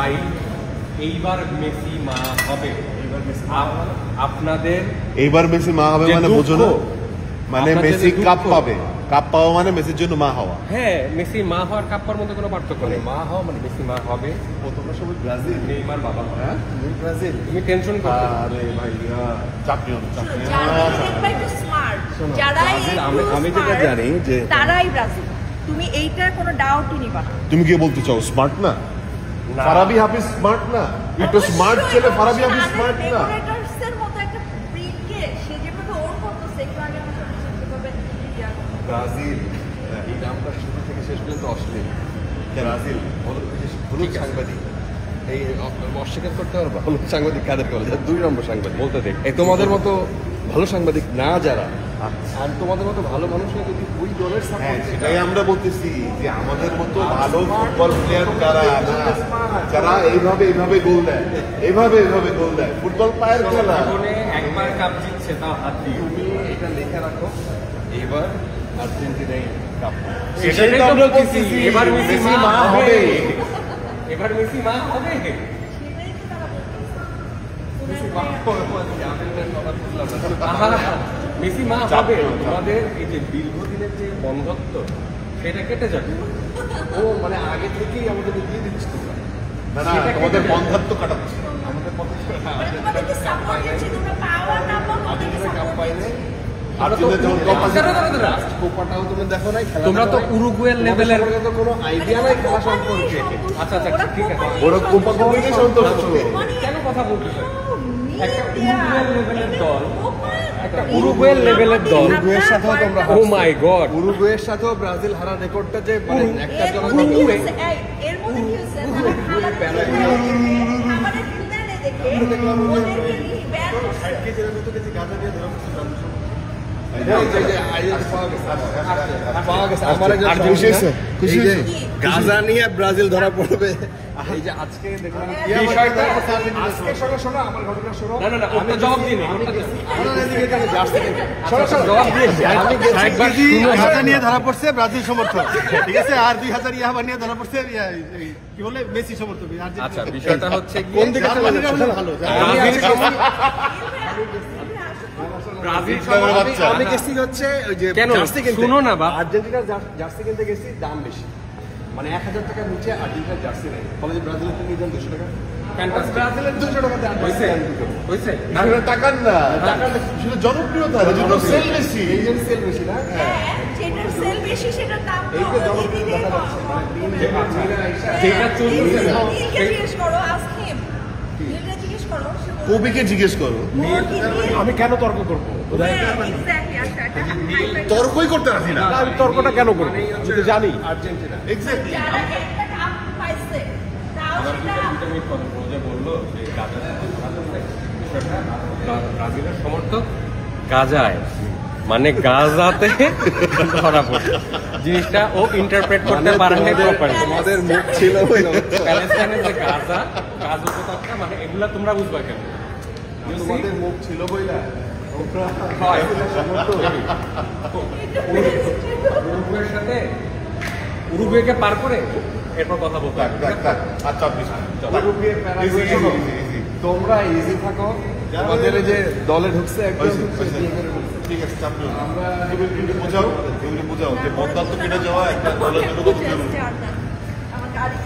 ভাই এইবার মেসি মা হবে। আপনাদের এইবার মেসি মা হবে মানে বোঝো না, মানে মেসি কাপ পাবে। কাপ পাওয়া মানে মেসির জন্য মা হওয়া। হ্যাঁ, মেসি মা হওয়ার কাপ পাওয়ার মধ্যে কোনো পার্থক্য নেই। মা হওয়া মানে মেসি মা হবে। ও তোমরা সবাই ব্রাজিল, নেইমার বাবা হবে। হ্যাঁ তুমি ব্রাজিল, তুমি টেনশন করো। আরে ভাই চ্যাম্পিয়ন আমি যেটা জানি যে তারাই ব্রাজিল, তুমি এইটার কোনো ডাউটই নিবা না। তুমি কি বলতে চাও স্মার্ট না? ফারাবি হাফিজ স্মার্ট না? একটু স্মার্ট ছেলে ফারাবি হাফিজ স্মার্ট না? ডেকোরেটরসের মতো একটা ব্রিডকে সে যেভাবে ওর করতেছে একটু আগে আমরা সেভাবে ব্রাজিল এই নামটা শুরু থেকে শেষ পর্যন্ত অশ্লীল। ব্রাজিল হলুদ সাংবাদিক, এই অস্বীকার করতে পারবা হলুদ সাংবাদিক কাদের বলে? 2 নম্বর সাংবাদিক বলতে দেখ। এই তোমাদের মতো ভালো সাংবাদিক না যারা, আর তোমাদের মতো ভালো মানুষরা যদি ওই দলের সাপোর্ট, সেটাই আমরা বলতেছি যে আমাদের মতো ভালো ফুটবল প্লেয়ার যারা যারা এইভাবে এইভাবে গোল দেয়, এইভাবে গোল দেয়, ফুটবল পায়ের খেলা। জীবনে একবার কাপ জিতছে তাও হাত দিয়ে। তুমি এটা লিখে রাখো, এবার আর্জেন্টিনাই কাপ। সেটাই তো আমরা বলতেছি, এবার মেসি মা হবে। এবার মেসি মা হবে। মেসি মা হবে। তোমাদের এই যে দীর্ঘদিনের যে বন্ধত্ব সেটা কেটে যাবে। ও মানে আগে থেকেই আমাদের দিয়ে দিচ্ছি তোমরা। না না, আমাদের বন্ধত্ব কাটাচ্ছে। আমাদের কাপ পাইলে কোপাটাও তুমি দেখো নাই, তোমরা তো উরুগুয়ের লেভেলের কোনো আইডিয়া নাই খেলা সম্পর্কে। আচ্ছা আচ্ছা ঠিক আছে, ওরা কোপা কোপাকে সন্তুষ্ট। কেন কথা বলতেছে? একটা উরুগুয়ের লেভেলের দল, একটা উরুগুয়ের লেভেলের দল, উরুগুয়ের সাথেও তোমরা ও মাই গড, উরুগুয়ের সাথেও ব্রাজিল হারা রেকর্ডটা যে মানে একটা জন এর মধ্যে কি হয়েছে আমাদের ফিনালে দেখে ওদেরকে ব্যান করছে। গাজা নিয়ে ব্রাজিল ধরা পড়বে। এই যে আজকে দেখলাম আমার ঘটনা শোনো। না না না, আমি জবাব দিই নি। নিয়ে ধরা পড়ছে ব্রাজিল সমর্থক, ঠিক আছে, আর 2000 ইয়াবা নিয়ে ধরা পড়ছে কি বলে মেসি সমর্থক। আচ্ছা, বিষয়টা হচ্ছে কোন দিকে আমি গেছি হচ্ছে ওই যে জার্সি কিনতে। শুনো না বাপ, আর্জেন্টিনার জার্সি কিনতে গেছি, দাম বেশি, মানে 1000 টাকার নিচে আর্জেন্টিনার জার্সি নেই। ফলে ব্রাজিলের থেকে নিয়ে 200 টাকা, ব্রাজিলের 200 টাকাতে হয়েছে টাকার না, শুধু জনপ্রিয়তা, সেল বেশি, এজেন্ট সেল বেশি না। যেটার সেল বেশি সেটার দাম তো এইটা জনপ্রিয় দেখা যাচ্ছে, মানে যেটা চলছে জিজ্ঞেস করো, আসকিম এটা জিজ্ঞেস করো, কবিকে জিজ্ঞেস করো। আমি কেন তর্ক করবো? তর্কই করতে রাখি না, আমি তর্কটা কেন করবো যদি জানি আর্জেন্টিনা এক্স্যাক্টলি। যারা একটা কাপ পাইছে তাও সেটা বললো যে ব্রাজিলের সমর্থক গাজায়, মানে গাজাতে ধরা পড়ে। জিনিসটা ও ইন্টারপ্রেট করতে পারে না প্রপারলি। তোমাদের মুখ ছিল প্যালেস্টাইনের যে গাজা, গাজা উপত্যকা, মানে এগুলা তোমরা বুঝবা কেন? তোমাদের মুখ ছিল বইলা উরুগুয়ের সাথে উরুগুয়েকে পার করে এরপর কথা বলতে হবে। আচ্ছা তোমরা ইজি থাকো, আমাদের এই যে দলে ঢুকছে একদম ঠিক আছে, চ্যাম্পিয়ন। আমরা বোঝাও যে বন্ধুত্ব কেটে যাওয়া একটা দলের জন্য কত জরুরি। আমার গাড়ি